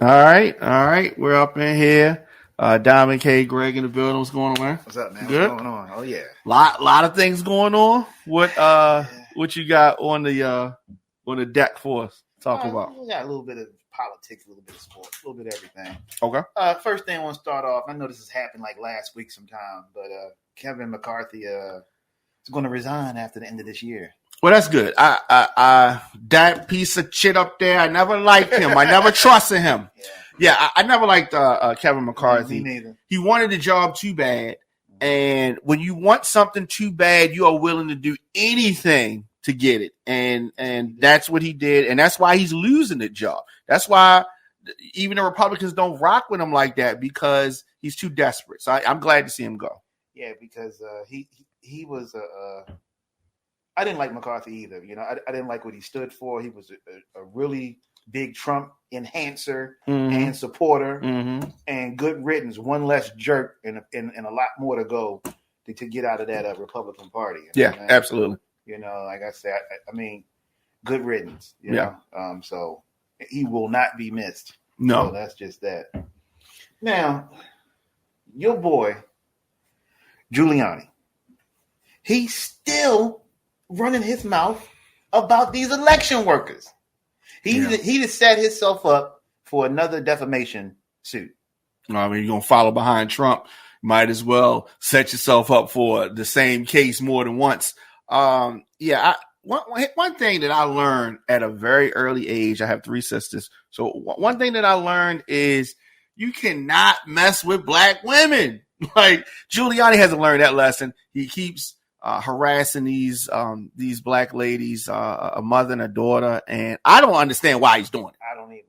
All right. We're up in here. Diamond K, Greg in the building. What's going on, man? What's up, man? Good. What's going on? Oh yeah. Lot of things going on. What you got on the deck for us? Talk about. We got a little bit of politics, a little bit of sports, a little bit of everything. Okay. First thing I want to start off. I know this has happened like last week sometime, but Kevin McCarthy is going to resign after the end of this year. Well, that's good. I that piece of shit up there. I never liked him. I never trusted him. Yeah, I never liked Kevin McCarthy. Me neither. He wanted the job too bad, and when you want something too bad, you are willing to do anything to get it, and that's what he did, and that's why he's losing the job. That's why even the Republicans don't rock with him like that, because he's too desperate. So I'm glad to see him go. Yeah, because he was I didn't like McCarthy either. You know, I didn't like what he stood for. He was a really big Trump enhancer and supporter, and good riddance. One less jerk and a lot more to go to get out of that Republican Party. You know, absolutely. You know, like I said, I mean, good riddance. You know? So he will not be missed. No, so that's just that. Now, your boy Giuliani, he's still running his mouth about these election workers. He just set himself up for another defamation suit. I mean, you're going to follow behind Trump. Might as well set yourself up for the same case more than once. One thing that I learned at a very early age, I have 3 sisters. So one thing that I learned is you cannot mess with black women. Like, Giuliani hasn't learned that lesson. He keeps harassing these black ladies, a mother and a daughter, and I don't understand why he's doing it. I don't either.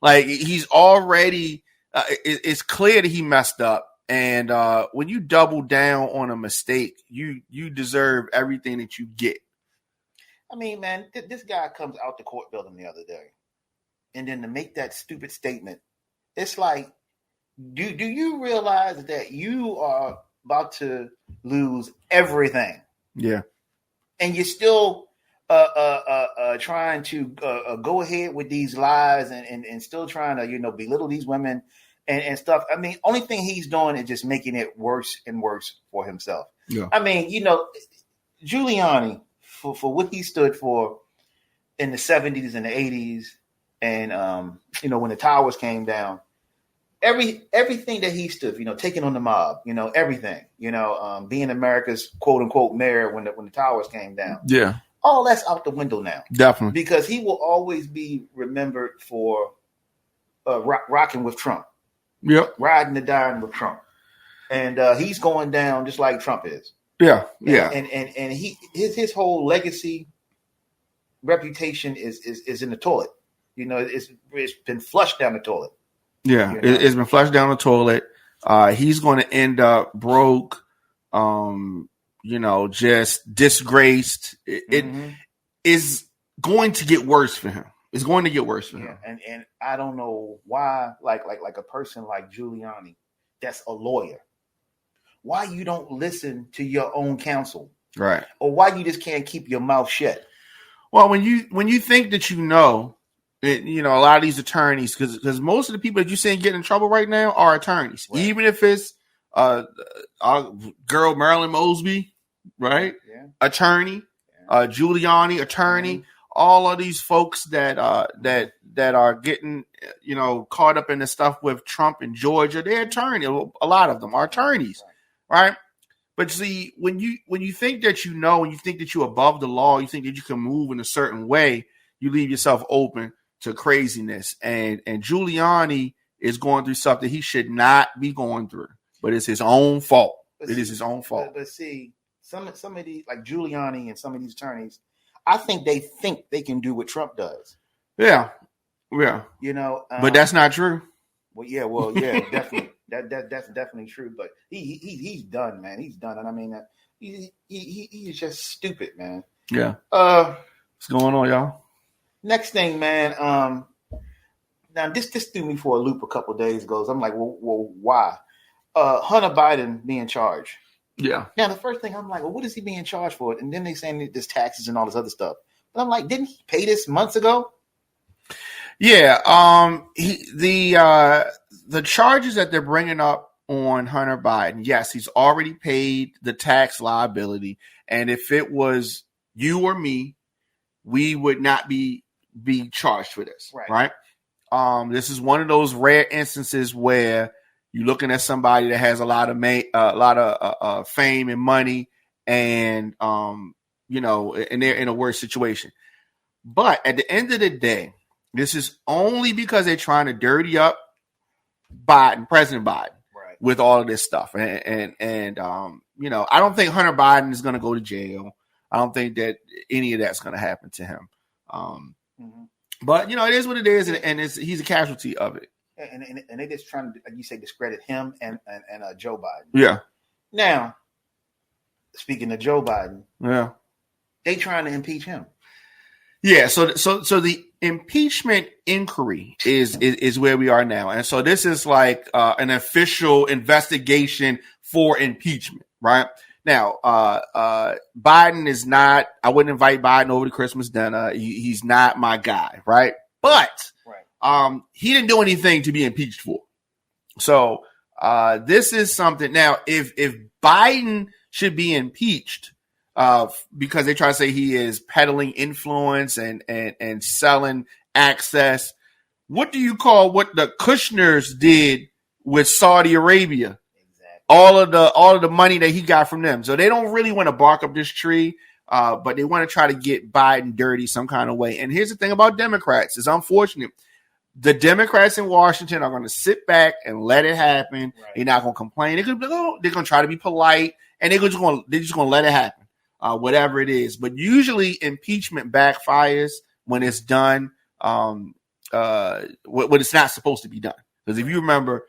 Like, he's already, it's clear that he messed up, and when you double down on a mistake, you deserve everything that you get. I mean, man, this guy comes out the court building the other day, and then to make that stupid statement, it's like, do you realize that you are about to lose everything? Yeah. And you're still trying to go ahead with these lies and still trying to, you know, belittle these women and stuff. I mean, only thing he's doing is just making it worse and worse for himself. Yeah. I mean, you know, Giuliani, for what he stood for in the 70s and the 80s, and you know, when the towers came down, everything that he stood, you know, taking on the mob, you know, everything, you know, being America's quote unquote mayor when the towers came down. Yeah. All that's out the window now. Definitely. Because he will always be remembered for rocking with Trump. Yep. Riding and dying with Trump. And he's going down just like Trump is. Yeah. Yeah. And his whole legacy reputation is in the toilet. You know, it's been flushed down the toilet. Yeah, you know? It's been flushed down the toilet. He's going to end up broke, you know, just disgraced. It is going to get worse for him. It's going to get worse for him. And I don't know why, like a person like Giuliani, that's a lawyer, why you don't listen to your own counsel, right? Or why you just can't keep your mouth shut. Well, when you think that you know. You know, a lot of these attorneys, because most of the people that you're seeing get in trouble right now are attorneys. Right. Even if it's our girl Marilyn Mosby, right? Yeah. Attorney, Giuliani, attorney. All of these folks that are getting, you know, caught up in the stuff with Trump in Georgia, they're attorneys. A lot of them are attorneys, right? But see, when you think that you know, when you think that you're above the law, you think that you can move in a certain way, you leave yourself open to craziness, and Giuliani is going through something he should not be going through, but it's his own fault. It is his own fault. But see, some of these, like Giuliani and some of these attorneys, I think they can do what Trump does. Yeah. You know, but that's not true. Well, yeah, definitely. That's definitely true. But he's done, man. He's done, and I mean, he's just stupid, man. Yeah. What's going on, y'all? Next thing, man. Now this threw me for a loop a couple of days ago. So I'm like, well, why? Hunter Biden being charged. Yeah. Now the first thing I'm like, well, what is he being charged for? And then they saying there's taxes and all this other stuff. But I'm like, didn't he pay this months ago? Yeah. The charges that they're bringing up on Hunter Biden, yes, he's already paid the tax liability, and if it was you or me, we would not be charged for this, right? This is one of those rare instances where you're looking at somebody that has a lot of fame and money, and and they're in a worse situation. But at the end of the day, this is only because they're trying to dirty up President Biden, with all of this stuff, and I don't think Hunter Biden is going to go to jail. I don't think that any of that's going to happen to him. But it is what it is, and he's a casualty of it. And they're just trying to, like you say, discredit him and Joe Biden. Yeah. Now, speaking of Joe Biden, yeah, they trying to impeach him. Yeah. So the impeachment inquiry is where we are now, and so this is like an official investigation for impeachment, right? Now, Biden is not. I wouldn't invite Biden over to Christmas dinner. He's not my guy, right? But he didn't do anything to be impeached for. So this is something. Now, if Biden should be impeached because they try to say he is peddling influence and selling access, what do you call what the Kushners did with Saudi Arabia? All of the money that he got from them. So they don't really want to bark up this tree, but they want to try to get Biden dirty some kind of way. And here's the thing about Democrats. It's unfortunate. The Democrats in Washington are going to sit back and let it happen. Right. They're not going to complain. They're going to try to be polite, and they're just going to let it happen, whatever it is. But usually impeachment backfires when it's done when it's not supposed to be done. Because if you remember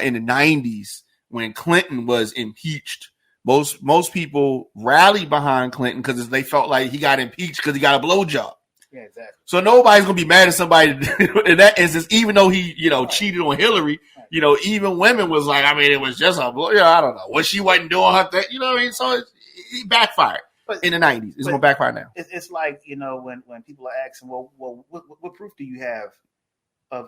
in the 90s, when Clinton was impeached, most people rallied behind Clinton because they felt like he got impeached because he got a blowjob. Yeah, exactly. So nobody's gonna be mad at somebody in that instance, even though he, cheated on Hillary. Even women was like, I mean, it was just a blow. I don't know what she wasn't doing her thing. You know what I mean? So it backfired in the 90s. It's gonna backfire now. It's like when people are asking, well, what proof do you have? On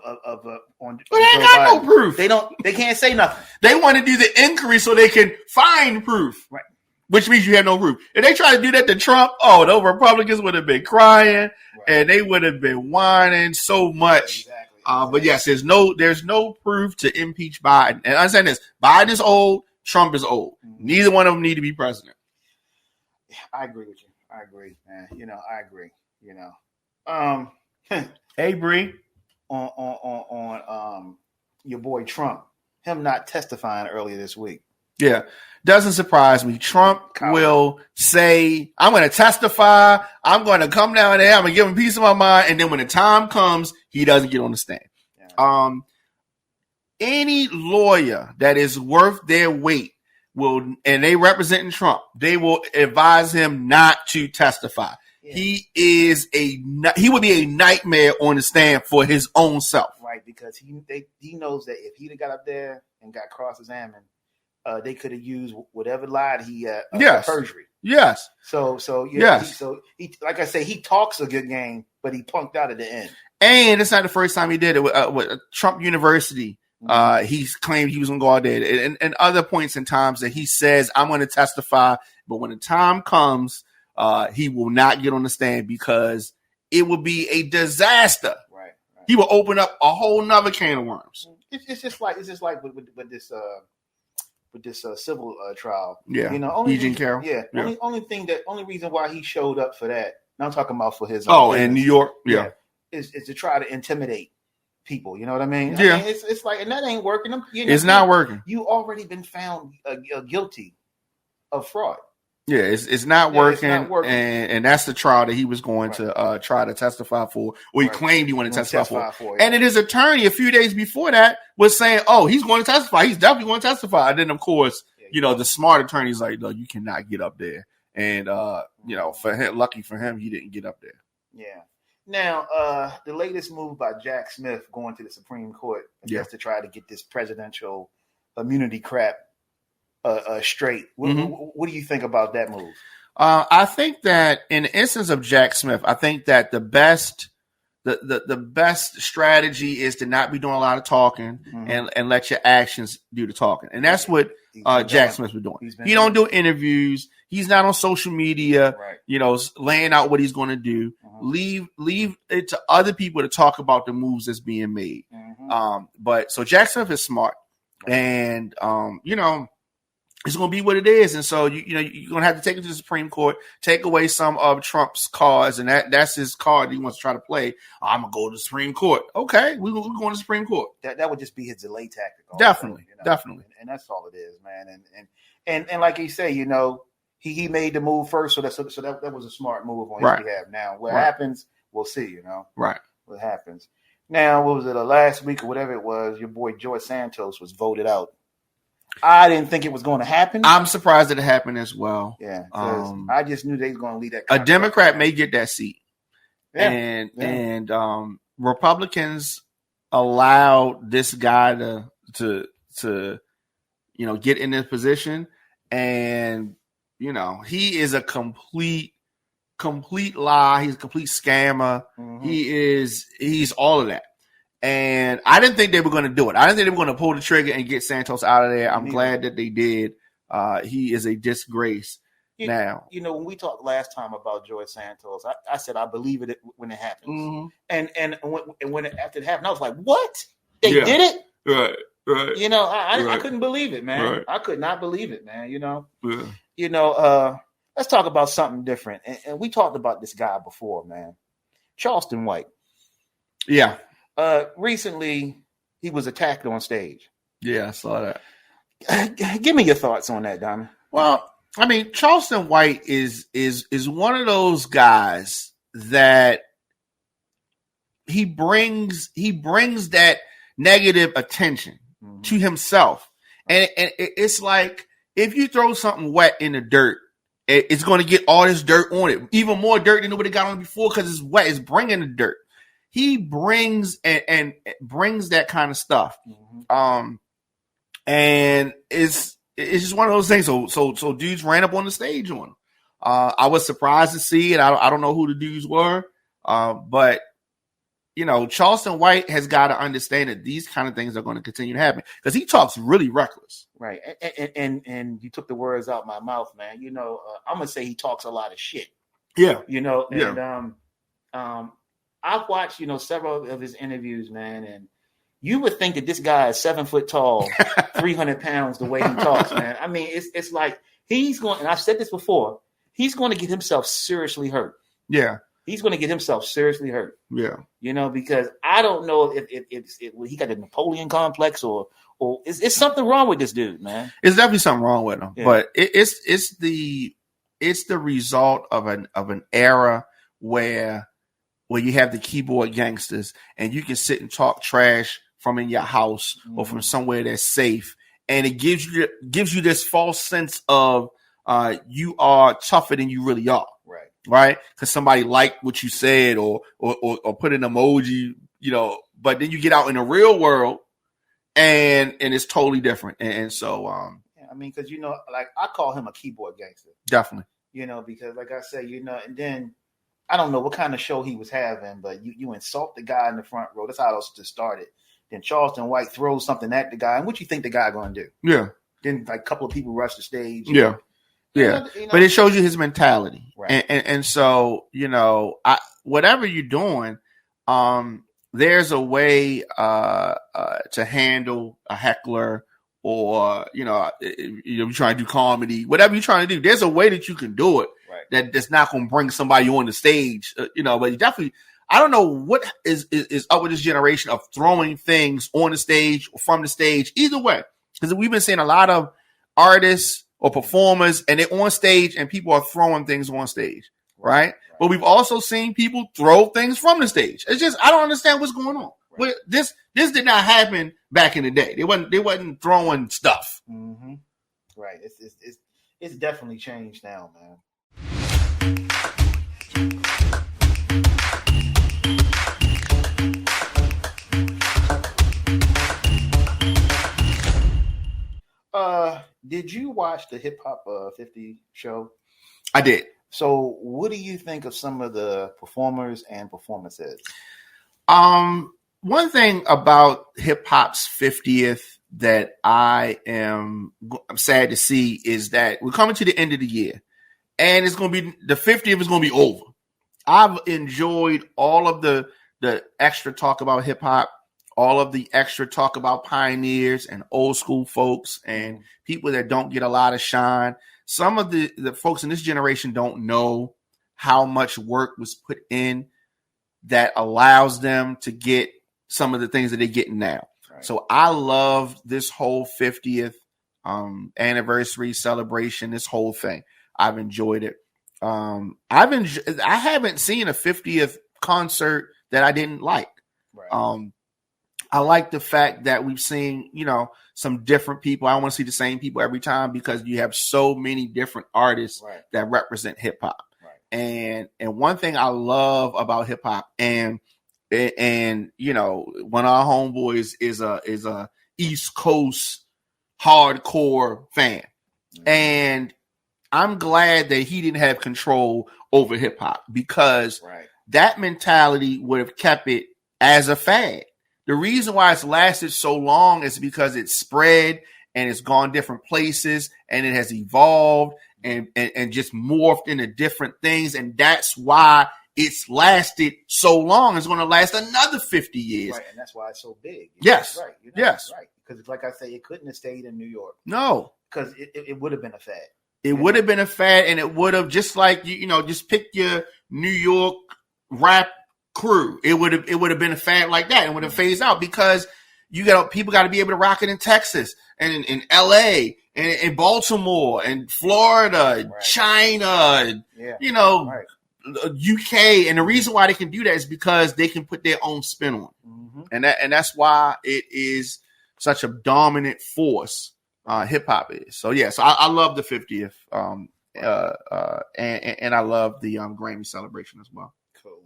they ain't got no proof. They can't say nothing. They want to do the inquiry so they can find proof. Right. Which means you have no proof. If they try to do that to Trump, the Republicans would have been crying and they would have been whining so much. Exactly. But yes, there's no proof to impeach Biden. And I'm saying this: Biden is old, Trump is old. Mm-hmm. Neither one of them need to be president. I agree with you. I agree, man. I agree. Hey, Bree. On your boy Trump, him not testifying earlier this week. Yeah, doesn't surprise me. Trump will say, I'm going to testify. I'm going to come down there. I'm going to give him peace of my mind. And then when the time comes, he doesn't get on the stand. Yeah. Any lawyer that is worth their weight and they representing Trump, they will advise him not to testify. Yeah. He would be a nightmare on the stand for his own self. Right, because he knows that if he'd got up there and got cross-examined, they could have used whatever lie he had perjury. Yes. So yes. He like I say, he talks a good game, but he punked out at the end. And it's not the first time he did it with Trump University. Mm-hmm. He's claimed he was going to go out there, and other points in times that he says, I'm going to testify, but when the time comes, he will not get on the stand because it will be a disaster. Right. He will open up a whole nother can of worms. It's just like with this civil trial. Yeah. Eugene Carroll. Yeah. Only reason why he showed up for that. Now I'm talking about for his. In New York. Yeah. Is to try to intimidate people. You know what I mean? Yeah. It's like, and that ain't working. It's not working. You already been found guilty of fraud. Yeah, it's not working, and that's the trial that he was going to try to testify for, or he claimed he wanted to testify for. And then his attorney, a few days before that, was saying, he's going to testify. He's definitely going to testify. And then, of course, the smart attorney's like, no, you cannot get up there. And, for him, lucky for him, he didn't get up there. Yeah. Now, the latest move by Jack Smith going to the Supreme Court, just to try to get this presidential immunity crap straight. What do you think about that move? I think that in the instance of Jack Smith, I think that the best the best strategy is to not be doing a lot of talking and let your actions do the talking. And that's what Jack Smith's been doing. He don't do interviews. He's not on social media, laying out what he's going to do. Leave it to other people to talk about the moves that's being made. But so Jack Smith is smart, and it's going to be what it is. And so, you're going to have to take it to the Supreme Court, take away some of Trump's cards, and that's his card he wants to try to play. I'm going to go to the Supreme Court. Okay, we're going to the Supreme Court. That would just be his delay tactic. Definitely, definitely. And that's all it is, man. And like you say, he made the move first, so that was a smart move on his behalf. Now, what happens, we'll see, Right. What happens. Now, what was it, last week or whatever it was, your boy George Santos was voted out. I didn't think it was going to happen. I'm surprised that it happened as well. Yeah, because I just knew they was going to leave that. A Democrat may get that seat, and Republicans allowed this guy to get in this position, and he is a complete lie. He's a complete scammer. He's all of that. And I didn't think they were going to do it. I didn't think they were going to pull the trigger and get Santos out of there. I'm glad that they did. He is a disgrace now. When we talked last time about George Santos, I said I believe it when it happens. And when after it happened, I was like, what? They did it? Right. I couldn't believe it, man. Right. I could not believe it, man. Let's talk about something different. And we talked about this guy before, man. Charleston White. Yeah. Recently, he was attacked on stage. Yeah, I saw that. Give me your thoughts on that, Diamond. Well, I mean, Charleston White is one of those guys that he brings that negative attention to himself, and it's like if you throw something wet in the dirt, it's going to get all this dirt on it, even more dirt than nobody got on it before because it's wet. It's bringing the dirt. He brings and brings that kind of stuff, and it's just one of those things. So dudes ran up on the stage on him. I was surprised to see it. I don't know who the dudes were, but Charleston White has got to understand that these kind of things are going to continue to happen because he talks really reckless. Right, and you took the words out my mouth, man. I'm gonna say he talks a lot of shit. Yeah, I've watched, several of his interviews, man, and you would think that this guy is 7 foot tall, 300 pounds, the way he talks, man. I mean, it's like he's going, and I've said this before, he's going to get himself seriously hurt. Yeah. He's going to get himself seriously hurt. Yeah. Because I don't know if he got a Napoleon complex or it's something wrong with this dude, man. It's definitely something wrong with him, but it's the result of an era where you have the keyboard gangsters and you can sit and talk trash from in your house or from somewhere that's safe. And it gives you this false sense of you are tougher than you really are. Right. Because somebody liked what you said or put an emoji, but then you get out in the real world and it's totally different. And so, because, like I call him a keyboard gangster. Definitely. Because like I said, and then I don't know what kind of show he was having, but you insult the guy in the front row. That's how it just started. Then Charleston White throws something at the guy. And what you think the guy going to do? Yeah. Then like a couple of people rush the stage. Yeah. Yeah. But it shows you his mentality. Right. And so, whatever you're doing, there's a way to handle a heckler or, you're trying to do comedy, whatever you're trying to do. There's a way that you can do it. That's not going to bring somebody on the stage, but you definitely, I don't know what is up with this generation of throwing things on the stage or from the stage, either way, because we've been seeing a lot of artists or performers and they're on stage and people are throwing things on stage. Right. But we've also seen people throw things from the stage. It's just, I don't understand what's going on. Right. This did not happen back in the day. They wasn't throwing stuff. Mm-hmm. Right. It's definitely changed now, man. Did you watch the Hip Hop 50 show? I did. So what do you think of some of the performers and performances? One thing about hip hop's 50th that I'm sad to see is that we're coming to the end of the year, and it's going to be the 50th is going to be over. I've enjoyed all of the extra talk about hip hop, all of the extra talk about pioneers and old school folks and people that don't get a lot of shine. Some of the folks in this generation don't know how much work was put in that allows them to get some of the things that they're getting now. Right. So I love this whole 50th anniversary celebration, this whole thing. I've enjoyed it. I haven't seen a 50th concert that I didn't like. Right. I like the fact that we've seen, some different people. I don't want to see the same people every time because you have so many different artists that represent hip hop. Right. And one thing I love about hip hop and one of our homeboys is a East Coast hardcore fan. Mm-hmm. And I'm glad that he didn't have control over hip hop because that mentality would have kept it as a fad. The reason why it's lasted so long is because it's spread and it's gone different places and it has evolved and just morphed into different things. And that's why it's lasted so long. It's going to last another 50 years. Right, and that's why it's so big. Yes. Right. Yes. Right. Because like I say, it couldn't have stayed in New York. No. Because it would have been a fad. It would have been a fad, and it would have just like just pick your New York rap crew. It would have been a fad like that, and would have phased out because people got to be able to rock it in Texas and in L.A. and in Baltimore and Florida, China, UK, and the reason why they can do that is because they can put their own spin on it, and that's why it is such a dominant force. Hip hop is. So yeah, so I love the 50th, and I love the Grammy celebration as well. Cool.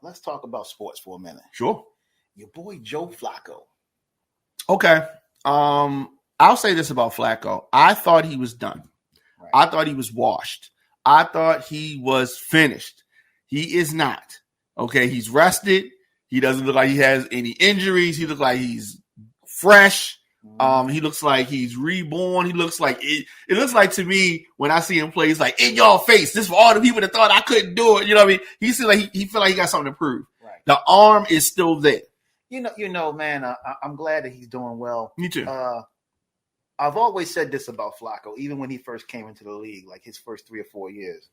Let's talk about sports for a minute. Sure. Your boy Joe Flacco. Okay. I'll say this about Flacco. I thought he was done. Right. I thought he was washed. I thought he was finished. He is not. Okay, he's rested. He doesn't look like he has any injuries. He looks like he's fresh. He looks like he's reborn. He looks like it looks like to me when I see him play, he's like in your face. This for all the people that thought I couldn't do it. You know what I mean? He feels like he feel like he got something to prove. Right. The arm is still there. Man. I'm glad that he's doing well. Me too. I've always said this about Flacco, even when he first came into the league, like his first 3 or 4 years.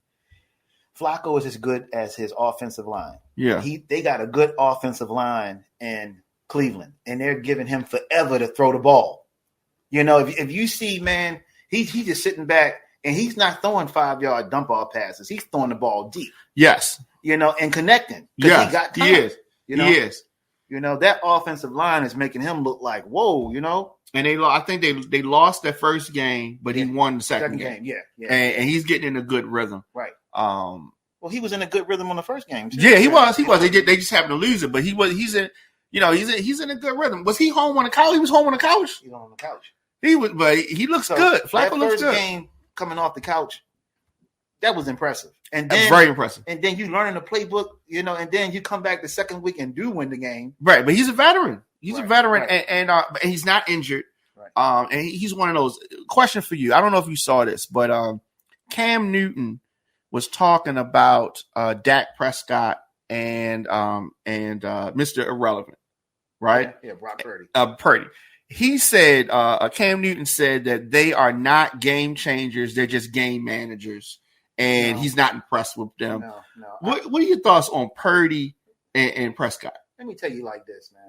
Flacco is as good as his offensive line. Yeah. They got a good offensive line in Cleveland, and they're giving him forever to throw the ball. If you see, man, he's just sitting back, and he's not throwing 5-yard dump off passes. He's throwing the ball deep. Yes. And connecting. Yeah, he got time. He is. He is. That offensive line is making him look like, whoa, And I think they lost their first game, but he won the second game. Yeah. And he's getting in a good rhythm. Right. Well, he was in a good rhythm on the first game too. Yeah, he was. They just happened to lose it, but he's in a good rhythm. Was he home on the couch? He was home on the couch. He's on the couch. He was, but he looks good. Flacco looks good. First game coming off the couch, that was impressive. And then that's very impressive. And then you learning the playbook, and then you come back the second week and do win the game. Right, but he's a veteran. He's a veteran, and he's not injured. Right. And he's one of those. Question for you: I don't know if you saw this, but Cam Newton was talking about Dak Prescott and Mr. Irrelevant, right? Yeah, Brock Purdy. Purdy. He said Cam Newton said that they are not game changers; they're just game managers, and he's not impressed with them. No. What are your thoughts on Purdy and Prescott? Let me tell you like this, man.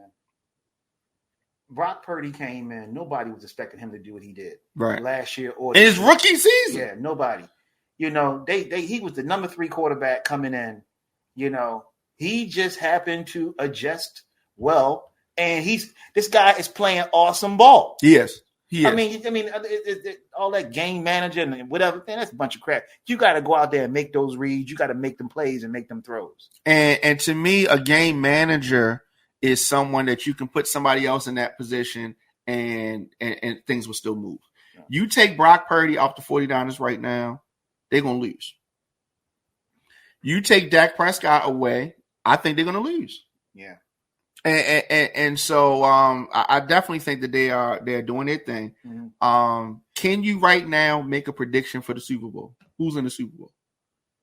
Brock Purdy came in. Nobody was expecting him to do what he did last year or in his rookie season. Yeah, nobody. He was the number 3 quarterback coming in. He just happened to adjust well, and this guy is playing awesome ball. Yes, he is. I mean, all that game manager and whatever, man, that's a bunch of crap. You got to go out there and make those reads. You got to make them plays and make them throws. And to me, a game manager is someone that you can put somebody else in that position and things will still move. You take Brock Purdy off the 49ers right now, they're going to lose. You take Dak Prescott away, I think they're going to lose. Yeah. And so I definitely think that they're doing their thing. Mm-hmm. Can you right now make a prediction for the Super Bowl? Who's in the Super Bowl?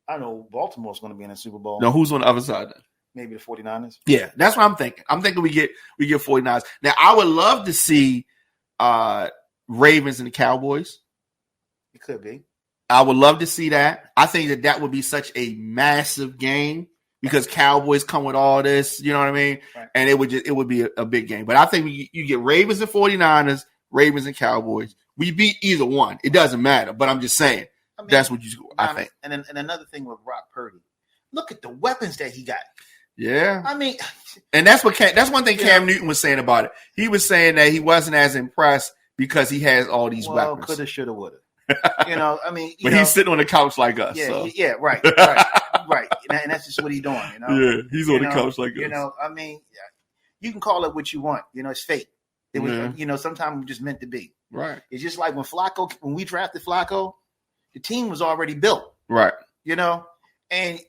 I know Baltimore's going to be in the Super Bowl. No, who's on the other side then? Maybe the 49ers. Yeah, that's what I'm thinking. I'm thinking we get 49ers. Now, I would love to see Ravens and the Cowboys. It could be. I would love to see that. I think that would be such a massive game because Cowboys come with all this, you know what I mean? Right. And it would be a big game. But I think you get Ravens and 49ers, Ravens and Cowboys. We beat either one. It doesn't matter. But I'm just saying, that's what I think. And another thing with Brock Purdy, look at the weapons that he got. Yeah. I mean, and that's one thing Cam Newton was saying about it. He was saying that he wasn't as impressed because he has all these weapons. Coulda, shoulda, woulda. I mean, but he's sitting on the couch like us. Yeah, so. Yeah, right. And that's just what he's doing. Yeah, he's on the couch like us. I mean, you can call it what you want. It's fate. It was, sometimes it was just meant to be. Right. It's just like when we drafted Flacco, the team was already built. Right. And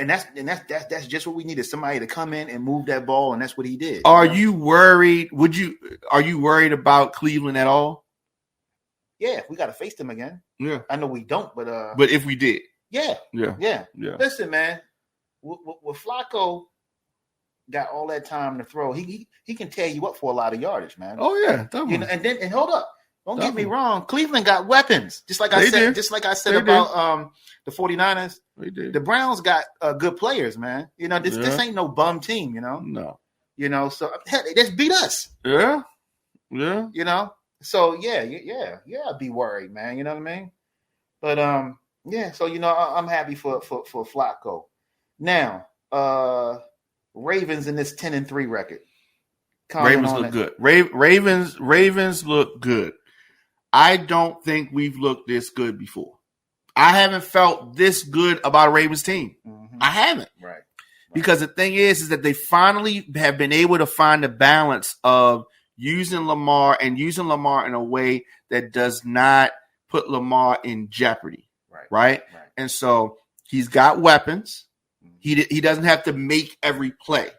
that's just what we needed, somebody to come in and move that ball, and that's what he did. Are you worried? Are you worried about Cleveland at all? Yeah, we got to face them again. Yeah, I know we don't, but if we did, yeah. Listen, man, with Flacco got all that time to throw, he can tear you up for a lot of yardage, man. Oh yeah, definitely. And hold up, don't get me wrong, Cleveland got weapons, just like I said about the 49ers. They did. The Browns got good players, man. This ain't no bum team, No. So hell, they just beat us. Yeah. So yeah, I'd be worried, man. You know what I mean? But so I'm happy for Flacco. Now, Ravens in this 10-3 record. Ravens look good. Ravens look good. I don't think we've looked this good before. I haven't felt this good about a Ravens team. Mm-hmm. I haven't. Right. Because the thing is that they finally have been able to find a balance of using Lamar in a way that does not put Lamar in jeopardy. Right? And so he's got weapons. Mm-hmm. He doesn't have to make every play.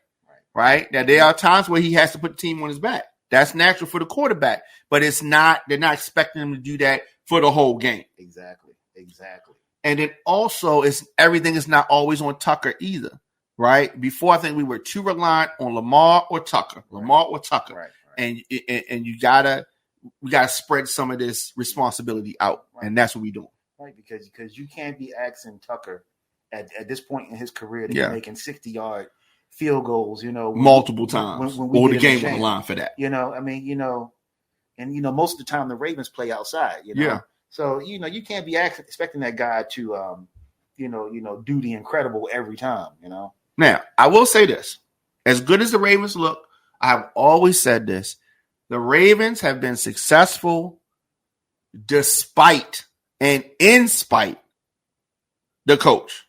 Right? Now there are times where he has to put the team on his back. That's natural for the quarterback, but they're not expecting him to do that for the whole game. Exactly. And then also everything is not always on Tucker either. Right? Before I think we were too reliant on Lamar or Tucker. Right. And we gotta spread some of this responsibility out, and that's what we're doing. Right, because you can't be asking Tucker at this point in his career to be making 60-yard field goals, multiple times, or the game on the line for that. Most of the time the Ravens play outside. Yeah. So you can't be expecting that guy to do the incredible every time. Now I will say this: as good as the Ravens look, I've always said this: the Ravens have been successful despite and in spite the coach.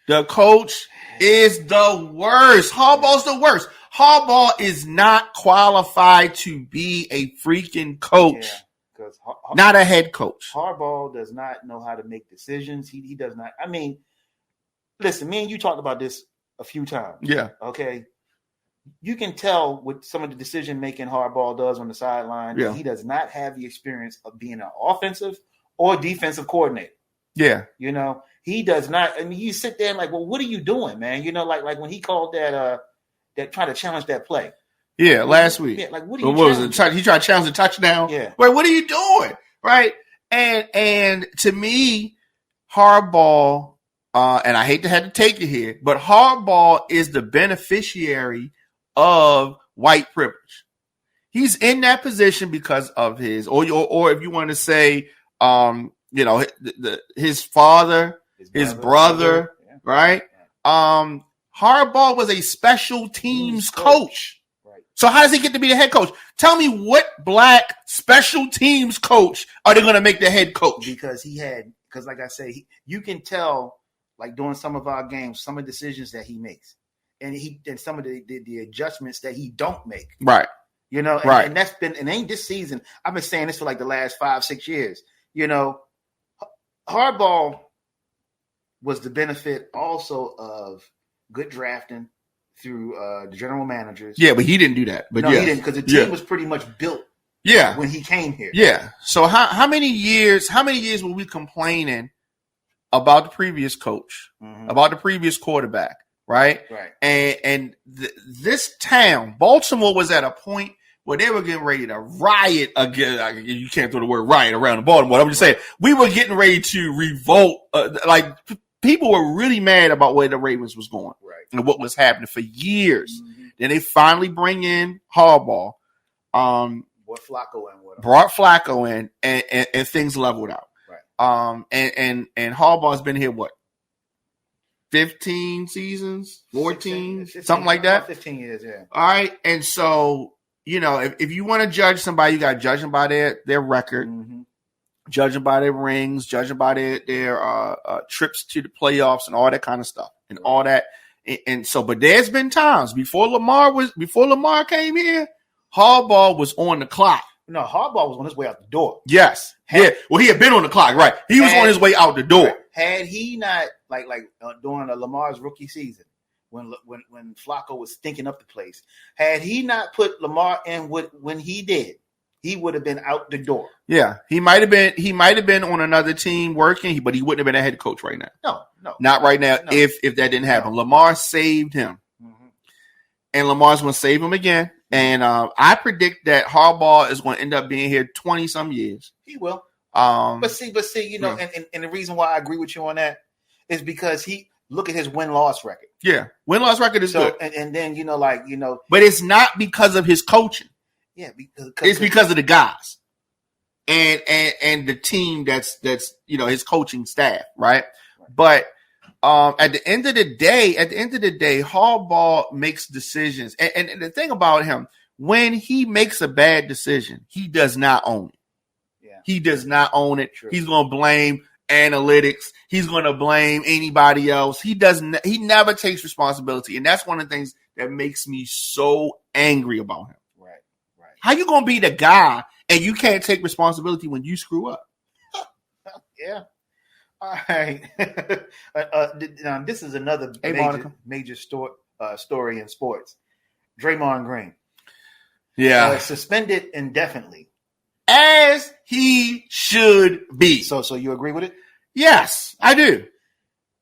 The coach is the worst. Harbaugh's the worst. Harbaugh is not qualified to be a freaking coach. Yeah, because not a head coach. Harbaugh does not know how to make decisions. He does not. I mean, listen, me and you talked about this a few times. Yeah. Okay. You can tell what some of the decision making Harbaugh does on the sideline. Yeah. He does not have the experience of being an offensive or defensive coordinator. Yeah. He does not. I mean, you sit there and like, well, what are you doing, man? Like when he called that trying to challenge that play. Yeah, last week. Yeah, like what are you was it? He tried to challenge the touchdown. Yeah. Wait, what are you doing? Right. And to me, Harbaugh, and I hate to have to take it here, but Harbaugh is the beneficiary of white privilege. He's in that position because of his, or if you want to say, his father, his brother, right? Harbaugh was a special teams coach. Right. So how does he get to be the head coach? Tell me what black special teams coach are they going to make the head coach? Because like I say, you can tell, like during some of our games, some of the decisions that he makes, and some of the adjustments that he don't make. Right. You know, right. And that's been, and ain't this season. I've been saying this for like the last 5-6 years. You know, Harbaugh was the benefit also of good drafting through the general managers. Yeah, but he didn't do that. But no, he didn't, because the team was pretty much built. Yeah, when he came here. Yeah. So how many years were we complaining about the previous coach, about the previous quarterback, right? Right. And this town, Baltimore, was at a point where they were getting ready to riot again. You can't throw the word riot around Baltimore. I'm just saying we were getting ready to revolt. People were really mad about where the Ravens was going, right, and what was happening for years. Then they finally bring in Harbaugh. Brought Flacco in, and things leveled out. Right. And Harbaugh's been here what? 15 seasons, 14, 15, something like that. 15 years, yeah. All right, and so if you want to judge somebody, you got to judge them by their record, judge them by their rings, judge them by their trips to the playoffs and all that kind of stuff, and all that. And so, but there's been times before Lamar came here. Harbaugh was on the clock. No, Harbaugh was on his way out the door. Yes. Well, he had been on the clock, right? He was on his way out the door. Right. Had he not, during Lamar's rookie season, when Flacco was stinking up the place, had he not put Lamar in when he did, he would have been out the door. Yeah, he might have been on another team working, but he wouldn't have been a head coach right now. No, not right now. No. If that didn't happen, Lamar saved him, and Lamar's going to save him again. And I predict that Harbaugh is going to end up being here 20 some years. He will. But see, and the reason why I agree with you on that is because look at his win-loss record. Yeah, win-loss record is good. And then but it's not because of his coaching. Yeah, because it's because of the guys and the team that's his coaching staff, right? But at the end of the day, Harbaugh makes decisions. And the thing about him, when he makes a bad decision, he does not own it. Yeah. He does not own it. True. He's going to blame analytics. He's going to blame anybody else. He never takes responsibility. And that's one of the things that makes me so angry about him. Right. How you going to be the guy and you can't take responsibility when you screw up? Yeah. All right. Now, this is another major story in sports. Draymond Green. Yeah. Suspended indefinitely. As he should be. So you agree with it? Yes, I do.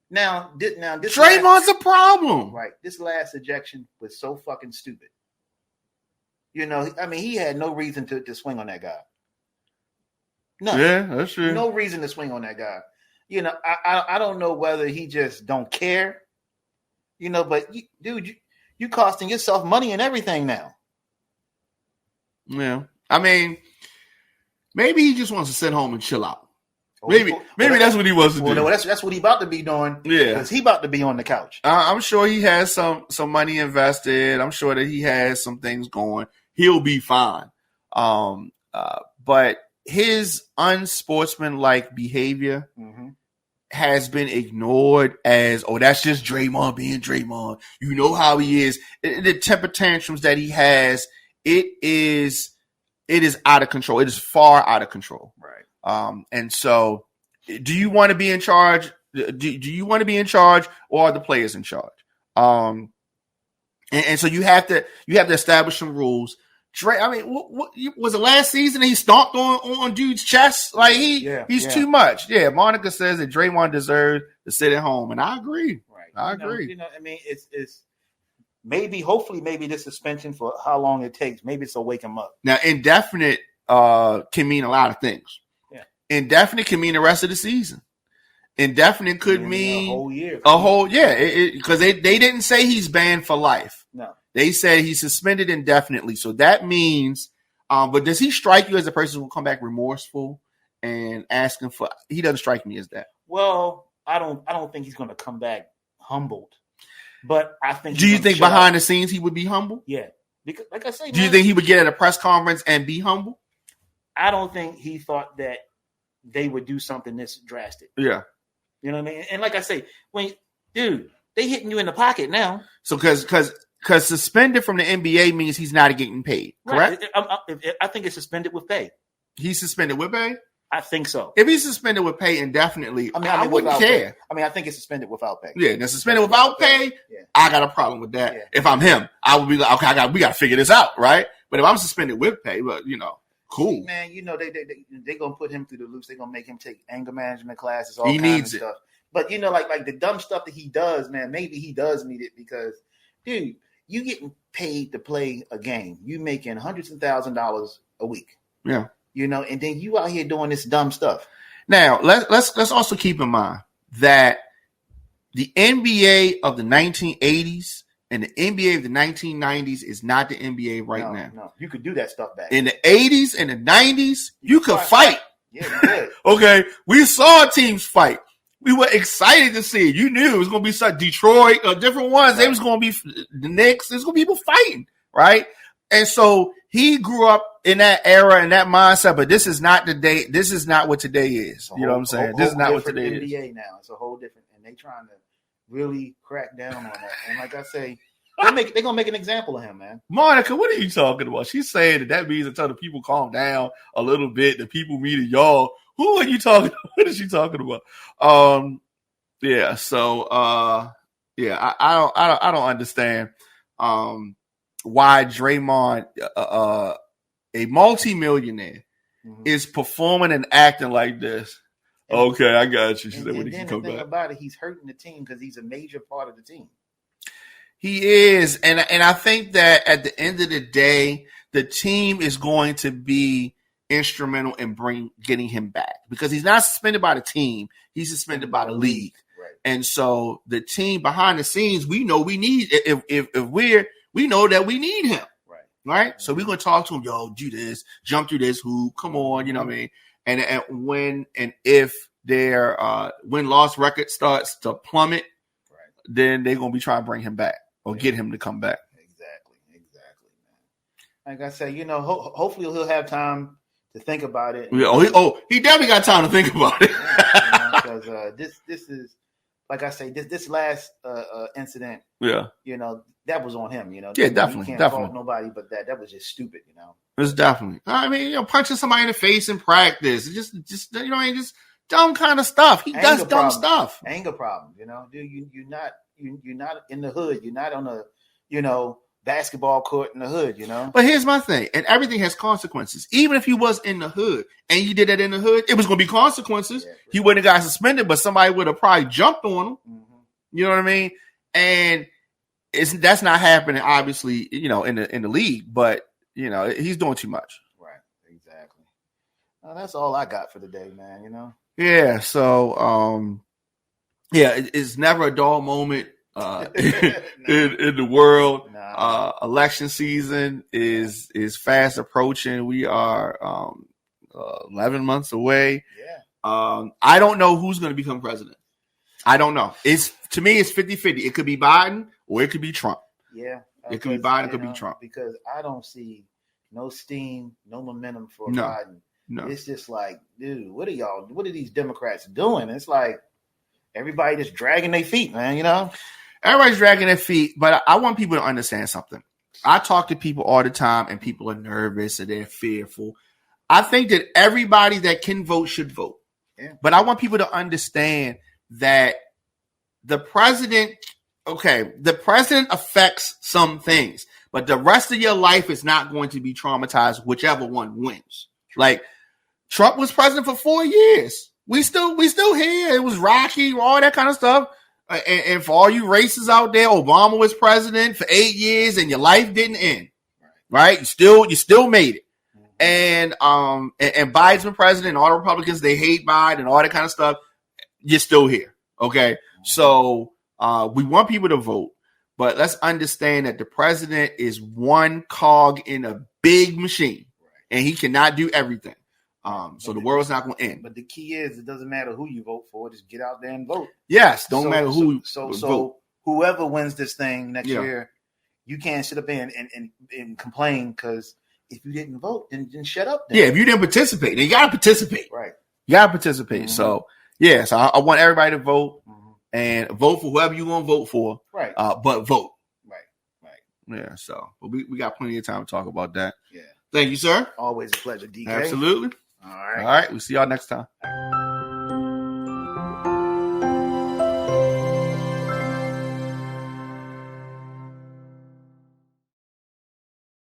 Now this Draymond's a problem. Right. This last ejection was so fucking stupid. He had no reason to swing on that guy. No. Yeah, that's true. No reason to swing on that guy. I don't know whether he just don't care, but you costing yourself money and everything now. Yeah. I mean, maybe he just wants to sit home and chill out. Maybe that's what he wants to do. No, that's what he about to be doing. Yeah. Because he about to be on the couch. I'm sure he has some money invested. I'm sure that he has some things going. He'll be fine. But his unsportsmanlike behavior has been ignored as, that's just Draymond being Draymond. You know how he is. The temper tantrums that he has, it is out of control. It is far out of control. Right. And so do you want to be in charge? Do you want to be in charge, or are the players in charge? And so you have to establish some rules. What was it last season? He stomped on dude's chest. He's too much. Yeah, Monica says that Draymond deserves to sit at home, and I agree. Right, I agree. It's hopefully this suspension for how long it takes. Maybe it's to wake him up. Now, indefinite can mean a lot of things. Yeah, indefinite can mean the rest of the season. Indefinite could mean a whole year. Because they didn't say he's banned for life. No. They said he's suspended indefinitely. So that means, but does he strike you as a person who will come back remorseful and asking for? He doesn't strike me as that. Well, I don't think he's going to come back humbled, but I think. Do you think behind the scenes he would be humble? Yeah, because like I say, do you think he would get at a press conference and be humble? I don't think he thought that they would do something this drastic. Yeah, you know what I mean. And like I say, they hitting you in the pocket now. So because Because suspended from the NBA means he's not getting paid, correct? Right. I think it's suspended with pay. He's suspended with pay? I think so. If he's suspended with pay indefinitely, I wouldn't care. Pay. I mean, I think it's suspended without pay. Yeah, now suspended without pay, I got a problem with that. Yeah. If I'm him, I would be like, okay, we got to figure this out, right? But if I'm suspended with pay, but cool. See, man, they gonna put him through the loops. They're gonna make him take anger management classes. He needs it. Stuff. But like the dumb stuff that he does, man. Maybe he does need it because, dude, you getting paid to play a game. You making hundreds of $1,000s a week. Yeah. And then you out here doing this dumb stuff. Now, let's also keep in mind that the NBA of the 1980s and the NBA of the 1990s is not the NBA now. No, you could do that stuff back in the 80s and the 90s. You could fight. Yeah, you could. Okay, we saw teams fight. We were excited to see it. You knew it was going to be some Detroit or different ones. Right. They was going to be the Knicks. There's going to be people fighting, right? And so he grew up in that era and that mindset. But this is not the day. This is not what today is. You know what I'm saying? This is not what today is. NBA now. It's a whole different. And they trying to really crack down on that. And like I say, they're gonna make an example of him, man. Monica, what are you talking about? She's saying that means until the people calm down a little bit, the people meeting y'all. Who are you talking about? What is she talking about? Yeah. So, I don't understand why Draymond, a multimillionaire, is performing and acting like this. Okay, I got you. She said when he can come back. About it, he's hurting the team because he's a major part of the team. He is, and I think that at the end of the day, the team is going to be instrumental in getting him back because he's not suspended by the team; he's suspended by the league. Right. And so the team behind the scenes, we know we need we know that we need him. Right. Mm-hmm. So we're gonna talk to him. Yo, do this, jump through this hoop. Come on, you know what I mean. And when and if their win-loss record starts to plummet, then they're gonna be trying to bring him back or get him to come back. Exactly, man. Like I said, hopefully he'll have time to think about it. Yeah, he definitely got time to think about it. Because this is, like I say, this last incident. Yeah. That was on him. Yeah, definitely. You can't fault nobody, but that was just stupid. It's definitely. I mean, punching somebody in the face in practice, just just dumb kind of stuff. He does dumb stuff. Anger problem. Dude, you're not in the hood. You're not on a basketball court in the hood. But here's my thing, and everything has consequences. Even if you was in the hood and you did that in the hood, it was going to be consequences. Yeah, he wouldn't have got suspended, but somebody would have probably jumped on him. Mm-hmm. You know what I mean? And that's not happening, obviously. In the league, but he's doing too much. Right. Exactly. That's all I got for the day, man. Yeah. So, it's never a dull moment in the world. Nah. Election season is fast approaching. We are 11 months away. Yeah. I don't know who's going to become president. I don't know. To me, it's 50-50. It could be Biden or it could be Trump. Yeah. It could be Biden, it could be Trump. Because I don't see no steam, no momentum for Biden. No. It's just like, dude, what are these Democrats doing? It's like everybody just dragging their feet, man, Everybody's dragging their feet, but I want people to understand something. I talk to people all the time, and people are nervous and they're fearful. I think that everybody that can vote should vote. Yeah. But I want people to understand that the president affects some things, but the rest of your life is not going to be traumatized, whichever one wins. Like Trump was president for 4 years. We still here. It was rocky, all that kind of stuff. And for all you racists out there, Obama was president for 8 years and your life didn't end. Right? You still made it. And Biden's been president and all the Republicans, they hate Biden and all that kind of stuff. You're still here. Okay. So we want people to vote, but let's understand that the president is one cog in a big machine and he cannot do everything. So the world's not going to end. But the key is it doesn't matter who you vote for. Just get out there and vote. Yes. Don't matter who. So whoever wins this thing next year, you can't sit up there and complain because if you didn't vote, then shut up. Then. Yeah. If you didn't participate, then you got to participate. Right. You got to participate. Mm-hmm. So so I want everybody to vote and vote for whoever you want to vote for. Right. But vote. Right. Yeah, so but we got plenty of time to talk about that. Yeah. Thank you, sir. Always a pleasure, DK. Absolutely. All right. All right. We'll see y'all next time.